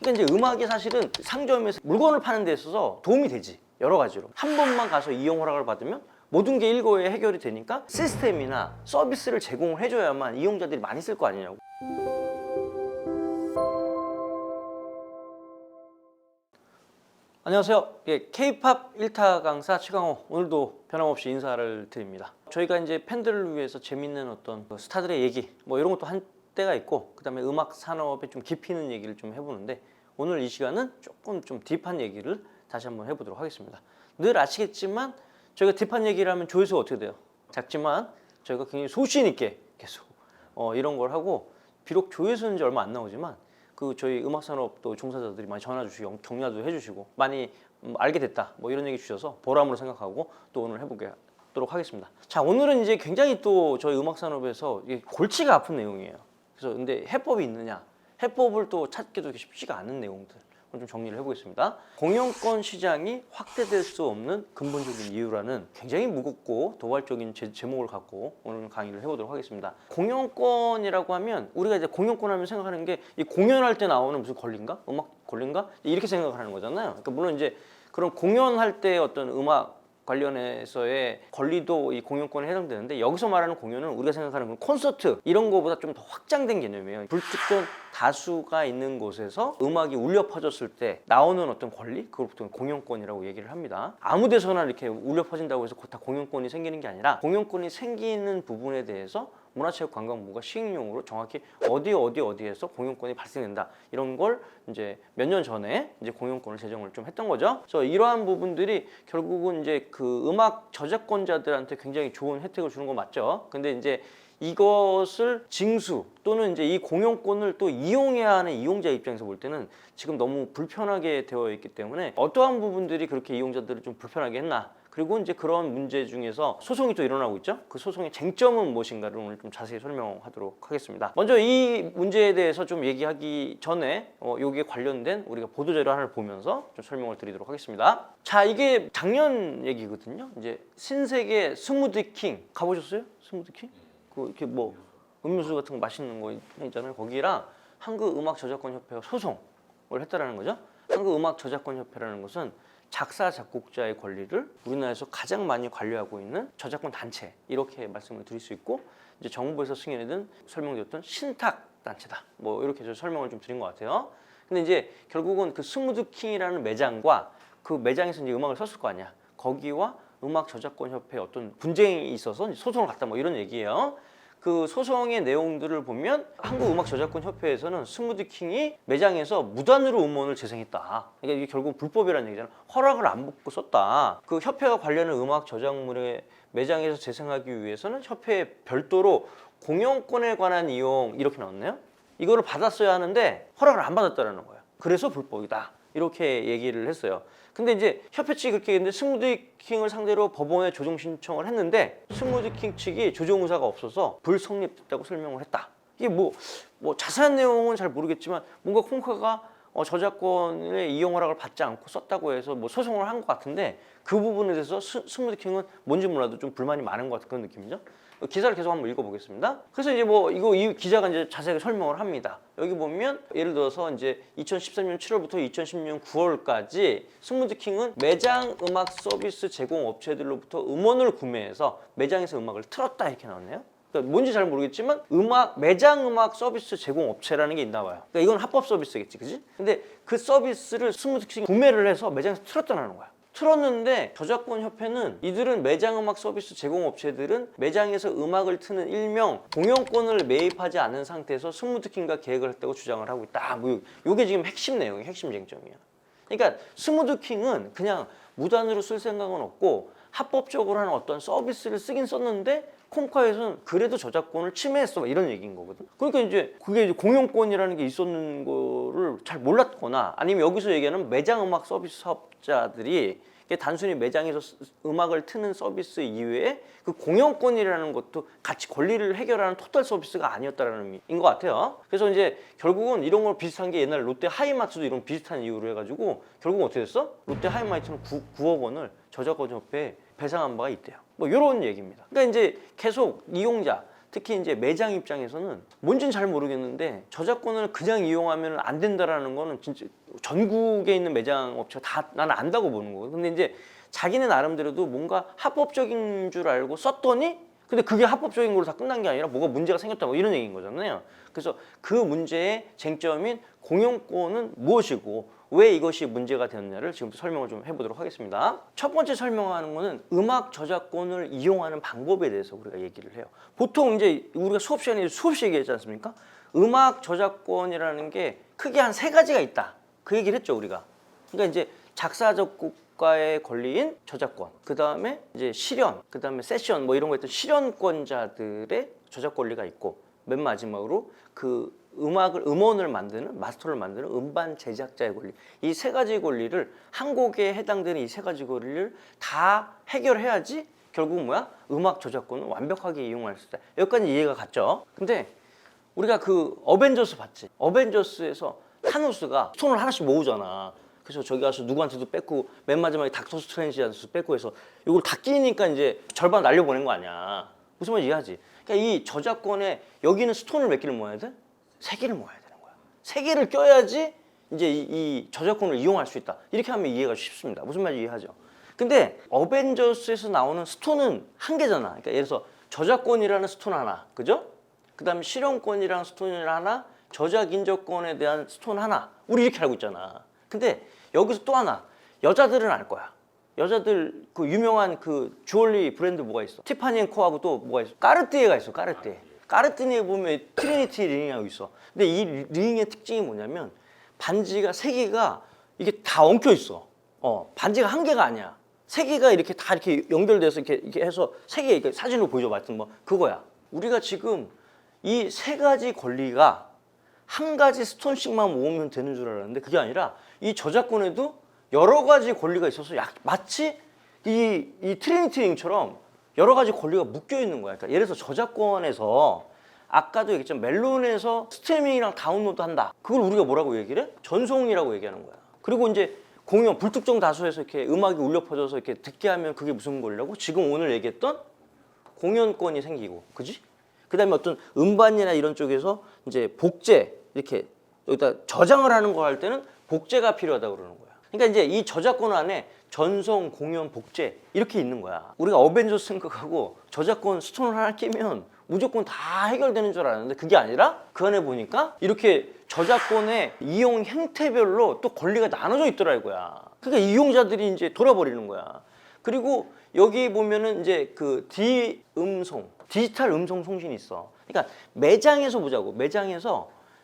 그러니까 이제 음악이 사실은 상점에서 물건을 파는 데 있어서 도움이 되지. 여러 가지로. 한 번만 가서 이용 허락을 받으면 모든 게 일거에 해결이 되니까 시스템이나 서비스를 제공을 해줘야만 이용자들이 많이 쓸 거 아니냐고. 안녕하세요. K-팝 1타 강사 최강호, 오늘도 변함없이 인사를 드립니다. 저희가 이제 팬들을 위해서 재밌는 어떤 그 스타들의 얘기 뭐 이런 것도 한 때가 있고, 그 다음에 음악 산업에 좀 깊이 있는 얘기를 좀 해보는데, 오늘 이 시간은 조금 좀 딥한 얘기를 다시 한번 해보도록 하겠습니다. 늘 아시겠지만 저희가 딥한 얘기를 하면 조회수가 어떻게 돼요? 작지만 저희가 굉장히 소신 있게 계속 이런 걸 하고, 비록 조회수는 이제 얼마 안 나오지만 그 저희 음악 산업도 종사자들이 많이 전화 주시고 격려도 해주시고 많이 알게 됐다 뭐 이런 얘기 주셔서 보람으로 생각하고 또 오늘 해보도록 하겠습니다. 자, 오늘은 이제 굉장히 또 저희 음악 산업에서 이게 골치가 아픈 내용이에요. 그래서 근데 해법이 있느냐, 해법을 또 찾기도 쉽지가 않은 내용들 좀 정리를 해보겠습니다. 공연권 시장이 확대될 수 없는 근본적인 이유라는 굉장히 무겁고 도발적인 제목을 갖고 오늘 강의를 해보도록 하겠습니다. 공연권이라고 하면 우리가 이제 공연권 하면 생각하는 게 이 공연할 때 나오는 무슨 권리인가? 음악 권리인가? 이렇게 생각을 하는 거잖아요. 그러니까 물론 이제 그런 공연할 때 어떤 음악 관련해서의 권리도 이 공연권에 해당되는데, 여기서 말하는 공연은 우리가 생각하는 건 콘서트 이런 거보다 좀 더 확장된 개념이에요. 불특정 다수가 있는 곳에서 음악이 울려 퍼졌을 때 나오는 어떤 권리, 그걸 보통 공연권이라고 얘기를 합니다. 아무 데서나 이렇게 울려 퍼진다고 해서 다 공연권이 생기는 게 아니라, 공연권이 생기는 부분에 대해서 문화체육관광부가 시행령으로 정확히 어디에서 공연권이 발생된다, 이런 걸 이제 몇 년 전에 이제 공연권을 제정을 좀 했던 거죠. 그래서 이러한 부분들이 결국은 이제 그 음악 저작권자들한테 굉장히 좋은 혜택을 주는 거 맞죠. 근데 이제 이것을 징수 또는 이제 이 공연권을 또 이용해야 하는 이용자 입장에서 볼 때는 지금 너무 불편하게 되어 있기 때문에, 어떠한 부분들이 그렇게 이용자들을 좀 불편하게 했나, 그리고 이제 그런 문제 중에서 소송이 또 일어나고 있죠. 그 소송의 쟁점은 무엇인가를 오늘 좀 자세히 설명하도록 하겠습니다. 먼저 이 문제에 대해서 좀 얘기하기 전에 여기에 관련된 우리가 보도자료 하나를 보면서 좀 설명을 드리도록 하겠습니다. 자, 이게 작년 얘기거든요. 이제 신세계 스무디킹 가보셨어요? 스무디킹? 그 이렇게 뭐 음료수 같은 거 맛있는 거 있잖아요. 거기랑 한국음악저작권협회가 소송을 했다라는 거죠. 한국음악저작권협회라는 것은 작사 작곡자의 권리를 우리나라에서 가장 많이 관리하고 있는 저작권 단체, 이렇게 말씀을 드릴 수 있고, 이제 정부에서 승인해둔 설명드렸던 신탁 단체다, 뭐 이렇게 저 설명을 좀 드린 것 같아요. 근데 이제 결국은 그 스무드킹이라는 매장과 그 매장에서 이제 음악을 썼을 거 아니야. 거기와 음악저작권협회에 어떤 분쟁이 있어서 소송을 갔다, 뭐 이런 얘기예요. 그 소송의 내용들을 보면 한국음악저작권협회에서는 스무드킹이 매장에서 무단으로 음원을 재생했다. 그러니까 이게 결국 불법이라는 얘기잖아. 허락을 안 받고 썼다. 그 협회가 관련한 음악 저작물에 매장에서 재생하기 위해서는 협회에 별도로 공연권에 관한 이용, 이렇게 나왔네요. 이거를 받았어야 하는데 허락을 안 받았다는 거예요. 그래서 불법이다, 이렇게 얘기를 했어요. 근데 이제 협회 측이 그렇게 했는데, 스무드킹을 상대로 법원에 조정 신청을 했는데 스무드킹 측이 조정 의사가 없어서 불성립됐다고 설명을 했다. 이게 뭐 자세한 내용은 잘 모르겠지만, 뭔가 콩카가 저작권의 이용 허락을 받지 않고 썼다고 해서 뭐 소송을 한 것 같은데, 그 부분에 대해서 스무드킹은 뭔지 몰라도 좀 불만이 많은 것 같은 그런 느낌이죠. 기사를 계속 한번 읽어보겠습니다. 그래서 이제 이 기자가 이제 자세하게 설명을 합니다. 여기 보면 예를 들어서 이제 2013년 7월부터 2016년 9월까지 스무드킹은 매장 음악 서비스 제공 업체들로부터 음원을 구매해서 매장에서 음악을 틀었다, 이렇게 나왔네요. 그러니까 뭔지 잘 모르겠지만 매장 음악 서비스 제공 업체라는 게 있나 봐요. 그러니까 이건 합법 서비스겠지, 그지? 근데 그 서비스를 스무드킹이 구매를 해서 매장에서 틀었다는 거야. 틀었는데 저작권협회는 이들은 매장음악 서비스 제공업체들은 매장에서 음악을 트는 일명 공연권을 매입하지 않은 상태에서 스무드킹과 계획을 했다고 주장을 하고 있다. 뭐 이게 지금 핵심 내용이에요. 핵심 쟁점이야. 그러니까 스무드킹은 그냥 무단으로 쓸 생각은 없고 합법적으로 하는 어떤 서비스를 쓰긴 썼는데, 콩카에서는 그래도 저작권을 침해했어, 이런 얘기인 거거든. 그러니까 이제 그게 이제 공연권이라는 게 있었는 거를 잘 몰랐거나, 아니면 여기서 얘기하는 매장 음악 서비스 사업자들이 단순히 매장에서 음악을 트는 서비스 이외에 그 공연권이라는 것도 같이 권리를 해결하는 토탈 서비스가 아니었다라는 의미인 것 같아요. 그래서 이제 결국은 이런 걸 비슷한 게, 옛날 롯데 하이마트도 이런 비슷한 이유로 해가지고 결국은 어떻게 됐어? 롯데 하이마트는 9억 원을 저작권협회에 배상한 바가 있대요. 뭐 이런 얘기입니다. 그러니까 이제 계속 이용자, 특히 이제 매장 입장에서는 뭔지는 잘 모르겠는데 저작권을 그냥 이용하면 안 된다라는 거는 진짜 전국에 있는 매장 업체가 다 나는 안다고 보는 거거든. 근데 이제 자기네 나름대로도 뭔가 합법적인 줄 알고 썼더니 근데 그게 합법적인 걸로 다 끝난 게 아니라 뭐가 문제가 생겼다 뭐 이런 얘기인 거잖아요. 그래서 그 문제의 쟁점인 공용권은 무엇이고 왜 이것이 문제가 되었냐를 지금부터 설명을 좀 해보도록 하겠습니다. 첫 번째 설명하는 거는 음악 저작권을 이용하는 방법에 대해서 우리가 얘기를 해요. 보통 이제 우리가 수업 시간에 수없이 얘기했지 않습니까? 음악 저작권이라는 게 크게 한 세 가지가 있다. 그 얘기를 했죠, 우리가. 그러니까 이제 작사 작곡가의 권리인 저작권, 그 다음에 이제 실현, 그 다음에 세션 뭐 이런 거 있던 실현권자들의 저작 권리가 있고 맨 마지막으로 그 음원을 만드는 마스터를 만드는 음반 제작자의 권리, 이 세 가지 권리를 한 곡에 해당되는 이 세 가지 권리를 다 해결해야지 결국 뭐야? 음악 저작권을 완벽하게 이용할 수 있다. 여기까지 이해가 갔죠? 근데 우리가 그 어벤져스 봤지? 어벤져스에서 타노스가 스톤을 하나씩 모으잖아. 그래서 저기 가서 누구한테도 뺏고 맨 마지막에 닥터 스트레인지한테도 뺏고 해서 이걸 다 끼니까 이제 절반 날려보낸 거 아니야. 무슨 말인지 이해하지? 그러니까 이 저작권에 여기는 스톤을 몇 개를 모아야 돼? 세 개를 모아야 되는 거야. 세 개를 껴야지 이제 이 저작권을 이용할 수 있다. 이렇게 하면 이해가 쉽습니다. 무슨 말인지 이해하죠? 근데 어벤져스에서 나오는 스톤은 한 개잖아. 그러니까 예를 들어서 저작권이라는 스톤 하나, 그죠? 그 다음에 실현권이라는 스톤 하나, 저작 인정권에 대한 스톤 하나. 우리 이렇게 알고 있잖아. 근데 여기서 또 하나, 여자들은 알 거야. 여자들 그 유명한 그 주얼리 브랜드 뭐가 있어? 티파니 앤 코하고 또 뭐가 있어? 까르띠에가 있어. 까르띠에. 까르띠에 보면 트리니티 링하고 있어. 근데 이 링의 특징이 뭐냐면 반지가 세 개가 이게 다 엉켜 있어. 반지가 한 개가 아니야. 세 개가 이렇게 다 이렇게 연결돼서 이렇게 해서 세 개 이렇게 사진으로 보여줘. 하여튼 뭐 그거야. 우리가 지금 이 세 가지 권리가 한 가지 스톤씩만 모으면 되는 줄 알았는데 그게 아니라 이 저작권에도 여러 가지 권리가 있어서 마치 이 트리니티 링처럼 여러 가지 권리가 묶여 있는 거야. 그러니까 예를 들어서 저작권에서 아까도 얘기했지만 멜론에서 스트리밍이랑 다운로드 한다. 그걸 우리가 뭐라고 얘기를 해? 전송이라고 얘기하는 거야. 그리고 이제 공연 불특정 다수에서 이렇게 음악이 울려 퍼져서 이렇게 듣게 하면 그게 무슨 권리라고? 지금 오늘 얘기했던 공연권이 생기고, 그지? 그다음에 어떤 음반이나 이런 쪽에서 이제 복제 이렇게 여기다 저장을 하는 거 할 때는 복제가 필요하다고 그러는 거야. 그러니까 이제 이 저작권 안에 전송, 공연, 복제 이렇게 있는 거야. 우리가 어벤져스 생각하고 저작권 스톤을 하나 끼면 무조건 다 해결되는 줄 알았는데 그게 아니라 그 안에 보니까 이렇게 저작권의 이용 형태별로 또 권리가 나눠져 있더라 이거야. 그러니까 이용자들이 이제 돌아버리는 거야. 그리고 여기 보면은 이제 그 디음송, 디지털 음성 송신이 있어. 그러니까 매장에서 보자고.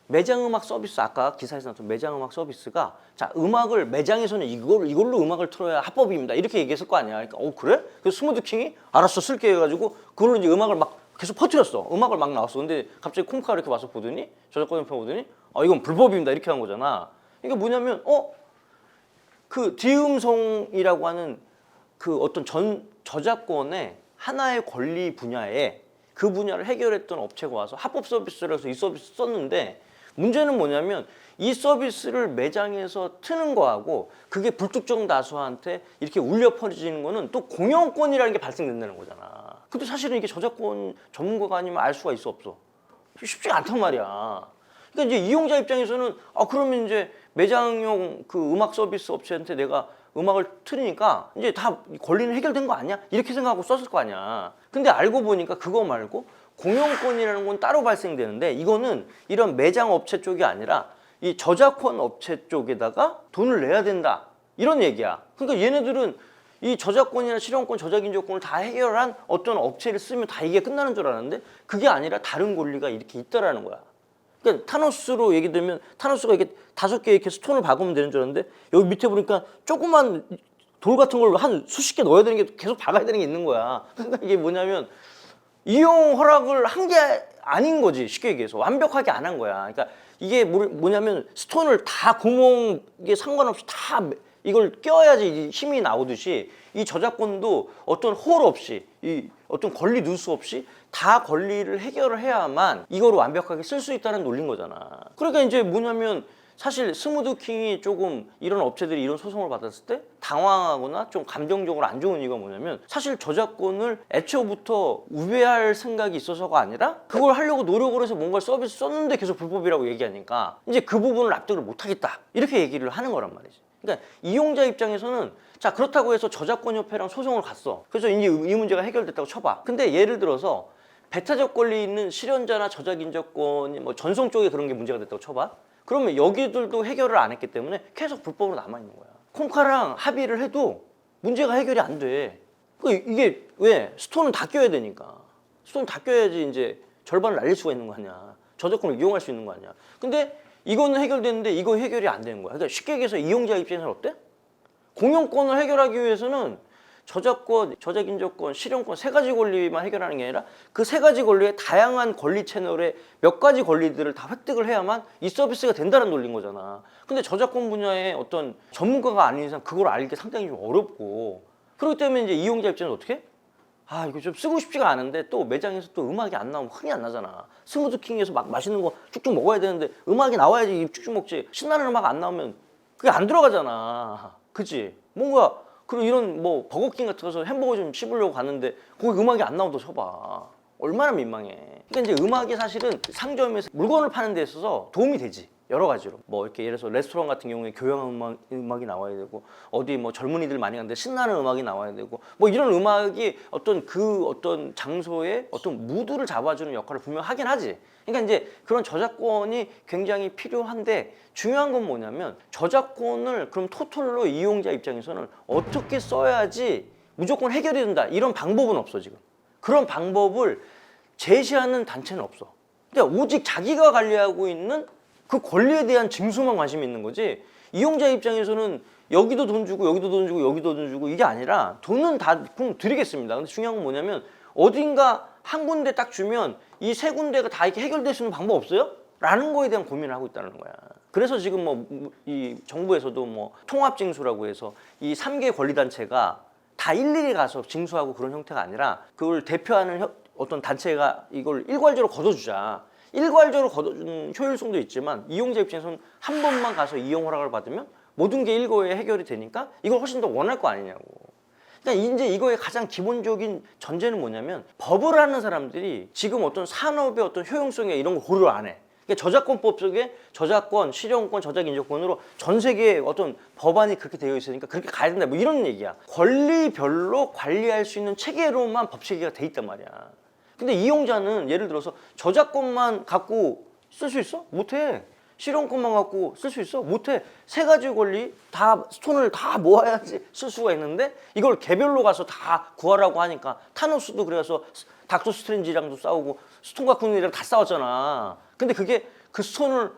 매장 음악 서비스, 아까 기사에서 나왔던 매장 음악 서비스가 자 음악을 매장에서는 이걸로 음악을 틀어야 합법입니다 이렇게 얘기했을 거 아니야. 그러니까 그래? 그래서 스무드킹이 알았어 쓸게 해가지고 그걸로 이제 음악을 막 계속 퍼뜨렸어. 음악을 막 나왔어. 근데 갑자기 콩카가 이렇게 와서 보더니 저작권 옆에 보더니 이건 불법입니다 이렇게 한 거잖아. 그러니까 뭐냐면 그 디음성이라고 하는 그 어떤 저작권의 하나의 권리 분야에 그 분야를 해결했던 업체가 와서 합법 서비스를 해서 이 서비스 썼는데 문제는 뭐냐면 이 서비스를 매장에서 트는 거하고 그게 불특정 다수한테 이렇게 울려 퍼지는 거는 또 공연권이라는 게 발생된다는 거잖아. 근데 사실은 이게 저작권 전문가가 아니면 알 수가 있어 없어? 쉽지가 않단 말이야. 그러니까 이제 이용자 입장에서는 그러면 이제 매장용 그 음악 서비스 업체한테 내가 음악을 틀으니까 이제 다 권리는 해결된 거 아니야? 이렇게 생각하고 썼을 거 아니야. 근데 알고 보니까 그거 말고 공연권이라는 건 따로 발생되는데 이거는 이런 매장 업체 쪽이 아니라 이 저작권 업체 쪽에다가 돈을 내야 된다 이런 얘기야. 그러니까 얘네들은 이 저작권이나 실현권, 저작인정권을 다 해결한 어떤 업체를 쓰면 다 이게 끝나는 줄 알았는데 그게 아니라 다른 권리가 이렇게 있다라는 거야. 그러니까 타노스로 얘기 들면 타노스가 이렇게 5개 이렇게 스톤을 박으면 되는 줄 알았는데 여기 밑에 보니까 조그만 돌 같은 걸 한 수십 개 넣어야 되는 게 계속 박아야 되는 게 있는 거야. 그러니까 이게 뭐냐면 이용 허락을 한 게 아닌 거지. 쉽게 얘기해서 완벽하게 안 한 거야. 그러니까 이게 뭐냐면 스톤을 다 구멍에 상관없이 다 이걸 껴야지 힘이 나오듯이 이 저작권도 어떤 홀 없이 이 어떤 권리 누수 없이 다 권리를 해결을 해야만 이거를 완벽하게 쓸 수 있다는 논리인 거잖아. 그러니까 이제 뭐냐면 사실 스무드킹이 조금 이런 업체들이 이런 소송을 받았을 때 당황하거나 좀 감정적으로 안 좋은 이유가 뭐냐면 사실 저작권을 애초부터 우회할 생각이 있어서가 아니라 그걸 하려고 노력을 해서 뭔가 서비스 썼는데 계속 불법이라고 얘기하니까 이제 그 부분을 납득을 못하겠다 이렇게 얘기를 하는 거란 말이지. 그러니까 이용자 입장에서는 자 그렇다고 해서 저작권협회랑 소송을 갔어. 그래서 이제 이 문제가 해결됐다고 쳐봐. 근데 예를 들어서 배타적 권리 있는 실현자나 저작인적권이 뭐 전송 쪽에 그런 게 문제가 됐다고 쳐봐. 그러면 여기들도 해결을 안 했기 때문에 계속 불법으로 남아있는 거야. 콩카랑 합의를 해도 문제가 해결이 안 돼. 이게 왜? 스톤은 다 껴야 되니까. 스톤 다 껴야지 이제 절반을 날릴 수가 있는 거 아니야. 저작권을 이용할 수 있는 거 아니야. 근데 이거는 해결됐는데 이거 해결이 안 되는 거야. 그러니까 쉽게 얘기해서 이용자 입장에서는 어때? 공용권을 해결하기 위해서는 저작권, 저작인적권, 실현권 세 가지 권리만 해결하는 게 아니라 그 세 가지 권리의 다양한 권리 채널의 몇 가지 권리들을 다 획득을 해야만 이 서비스가 된다는 논리인 거잖아. 근데 저작권 분야의 어떤 전문가가 아닌 이상 그걸 알기 상당히 좀 어렵고 그렇기 때문에 이제 이용자 입장에서 어떻게? 아 이거 좀 쓰고 싶지가 않은데 또 매장에서 또 음악이 안 나오면 흥이 안 나잖아. 스무드킹에서 막 맛있는 거 쭉쭉 먹어야 되는데 음악이 나와야지 쭉쭉 먹지. 신나는 음악 안 나오면 그게 안 들어가잖아. 그치? 뭔가 그리고 이런 뭐 버거킹 같은 거서 햄버거 좀 씹으려고 갔는데 거기 음악이 안 나온다 쳐봐. 얼마나 민망해. 그러니까 이제 음악이 사실은 상점에서 물건을 파는 데 있어서 도움이 되지. 여러 가지로 뭐 이렇게 예를 들어서 레스토랑 같은 경우에 교양 음악이 나와야 되고 어디 뭐 젊은이들 많이 가는데 신나는 음악이 나와야 되고 뭐 이런 음악이 어떤 그 어떤 장소의 어떤 무드를 잡아주는 역할을 분명 하긴 하지. 그러니까 이제 그런 저작권이 굉장히 필요한데 중요한 건 뭐냐면 저작권을 그럼 토탈로 이용자 입장에서는 어떻게 써야지 무조건 해결이 된다 이런 방법은 없어 지금. 그런 방법을 제시하는 단체는 없어. 근데 오직 자기가 관리하고 있는 그 권리에 대한 징수만 관심이 있는 거지 이용자 입장에서는 여기도 돈 주고 여기도 돈 주고 여기도 돈 주고 이게 아니라 돈은 다 그럼 드리겠습니다. 근데 중요한 건 뭐냐면 어딘가 한 군데 딱 주면 이 세 군데가 다 이렇게 해결될 수 있는 방법 없어요? 라는 거에 대한 고민을 하고 있다는 거야. 그래서 지금 뭐 이 정부에서도 뭐 통합징수라고 해서 이 3개 권리단체가 다 일일이 가서 징수하고 그런 형태가 아니라 그걸 대표하는 어떤 단체가 이걸 일괄적으로 걷어주자. 일괄적으로 걷어주는 효율성도 있지만 이용자 입장에서는 한 번만 가서 이용 허락을 받으면 모든 게 일거에 해결이 되니까 이걸 훨씬 더 원할 거 아니냐고. 그러니까 이제 이거의 가장 기본적인 전제는 뭐냐면 법을 하는 사람들이 지금 어떤 산업의 어떤 효용성에 이런 거 고려를 안 해. 그러니까 저작권법 속에 저작권, 실현권, 저작인적권으로 전 세계에 어떤 법안이 그렇게 되어 있으니까 그렇게 가야 된다 뭐 이런 얘기야. 권리별로 관리할 수 있는 체계로만 법 체계가 돼 있단 말이야. 근데 이용자는 예를 들어서 저작권만 갖고 쓸 수 있어? 못해. 실현권만 갖고 쓸 수 있어? 못해. 세 가지 권리 다 스톤을 다 모아야지 쓸 수가 있는데 이걸 개별로 가서 다 구하라고 하니까 타노스도 그래서 닥터 스트레인지랑도 싸우고 스톤 갖고 있는 애랑 다 싸웠잖아. 근데 그게 그 스톤을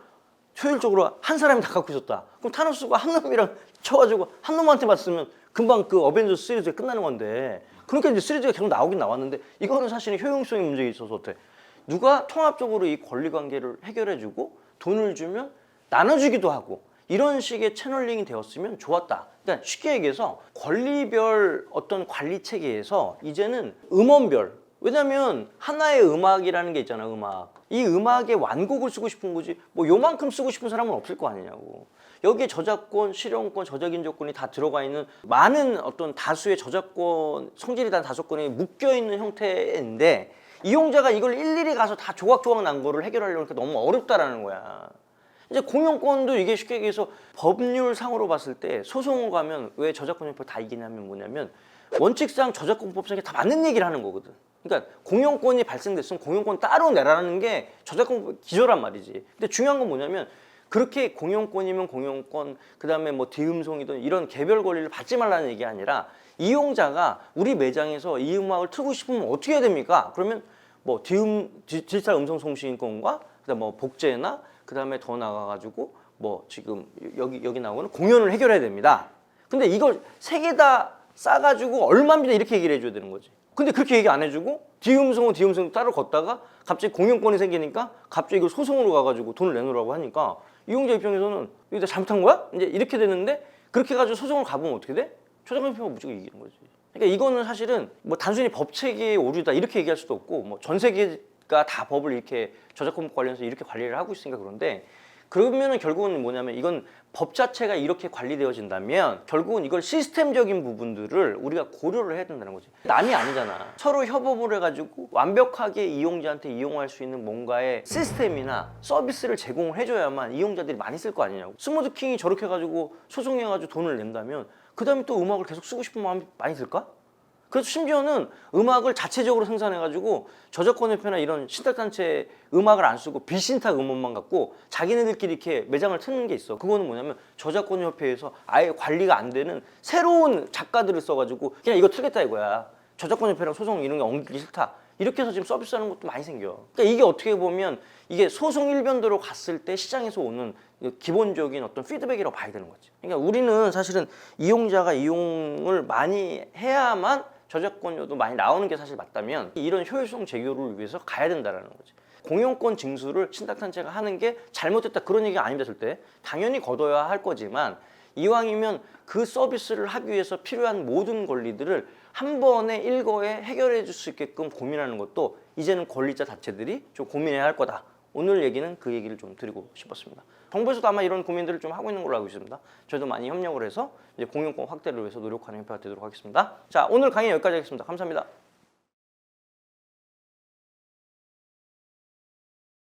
효율적으로 한 사람이 다 갖고 있었다. 그럼 타노스가 한 놈이랑 쳐가지고 한 놈한테 맞으면 금방 그 어벤져스 시리즈가 끝나는 건데 그러니까 이제 시리즈가 계속 나오긴 나왔는데 이거는 사실은 효용성의 문제가 있어서 어때? 누가 통합적으로 이 권리 관계를 해결해주고 돈을 주면 나눠주기도 하고 이런 식의 채널링이 되었으면 좋았다. 그러니까 쉽게 얘기해서 권리별 어떤 관리 체계에서 이제는 음원별 왜냐면 하나의 음악이라는 게 있잖아 음악 이 음악의 완곡을 쓰고 싶은 거지 뭐 요만큼 쓰고 싶은 사람은 없을 거 아니냐고. 여기에 저작권, 실현권, 저작인적권이 다 들어가 있는 많은 어떤 다수의 저작권, 성질이 단 다소권이 묶여있는 형태인데 이용자가 이걸 일일이 가서 다 조각조각 난 거를 해결하려니까 너무 어렵다라는 거야. 이제 공연권도 이게 쉽게 얘기해서 법률상으로 봤을 때 소송을 가면 왜 저작권협회가 다 이기냐면 뭐냐면 원칙상 저작권법상에 다 맞는 얘기를 하는 거거든. 그러니까 공연권이 발생됐으면 공연권 따로 내라는 게 저작권 기조란 말이지. 근데 중요한 건 뭐냐면 그렇게 공연권이면 공연권, 그 다음에 뭐 대음성이든 이런 개별 권리를 받지 말라는 얘기가 아니라 이용자가 우리 매장에서 이 음악을 틀고 싶으면 어떻게 해야 됩니까? 그러면 뭐 디지털 음성 송신권과 그다음 뭐 복제나 그 다음에 더 나가가지고 뭐 지금 여기 나오는 공연을 해결해야 됩니다. 근데 이걸 세 개 다 싸가지고 얼마입니다 이렇게 얘기를 해줘야 되는 거지. 근데 그렇게 얘기 안 해주고 디음성은 디음성 따로 걷다가 갑자기 공연권이 생기니까 갑자기 이걸 소송으로 가가지고 돈을 내놓으라고 하니까 이용자 입장에서는 이거 잘못한 거야? 이제 이렇게 되는데 그렇게 해가지고 소송을 가보면 어떻게 돼? 저작권협회가 무조건 이기는 거지. 그러니까 이거는 사실은 뭐 단순히 법 체계의 오류다 이렇게 얘기할 수도 없고 뭐 전 세계가 다 법을 이렇게 저작권법 관련해서 이렇게 관리를 하고 있으니까 그런데 그러면은 결국은 뭐냐면 이건 법 자체가 이렇게 관리되어진다면 결국은 이걸 시스템적인 부분들을 우리가 고려를 해야 된다는 거지. 남이 아니잖아. 서로 협업을 해가지고 완벽하게 이용자한테 이용할 수 있는 뭔가의 시스템이나 서비스를 제공을 해줘야만 이용자들이 많이 쓸 거 아니냐고. 스무드킹이 저렇게 해가지고 소송해가지고 돈을 낸다면 그 다음에 또 음악을 계속 쓰고 싶은 마음이 많이 들까? 그래서 심지어는 음악을 자체적으로 생산해가지고 저작권협회나 이런 신탁단체 음악을 안 쓰고 비신탁 음원만 갖고 자기네들끼리 이렇게 매장을 트는 게 있어. 그거는 뭐냐면 저작권협회에서 아예 관리가 안 되는 새로운 작가들을 써가지고 그냥 이거 틀겠다 이거야. 저작권협회랑 소송 이런 게 엉키기 싫다. 이렇게 해서 지금 서비스하는 것도 많이 생겨. 그러니까 이게 어떻게 보면 이게 소송 일변도로 갔을 때 시장에서 오는 기본적인 어떤 피드백이라고 봐야 되는 거지. 그러니까 우리는 사실은 이용자가 이용을 많이 해야만 저작권료도 많이 나오는 게 사실 맞다면 이런 효율성 제고를 위해서 가야 된다는 거지. 공용권 징수를 신탁단체가 하는 게 잘못됐다 그런 얘기가 아닙니다. 절대. 당연히 걷어야 할 거지만 이왕이면 그 서비스를 하기 위해서 필요한 모든 권리들을 한 번에 일거에 해결해 줄 수 있게끔 고민하는 것도 이제는 권리자 자체들이 좀 고민해야 할 거다. 오늘 얘기는 그 얘기를 좀 드리고 싶었습니다. 정부에서도 아마 이런 고민들을 좀 하고 있는 걸로 알고 있습니다. 저희도 많이 협력을 해서 이제 공용권 확대를 위해서 노력하는 협회가 되도록 하겠습니다. 자, 오늘 강의 여기까지 하겠습니다. 감사합니다.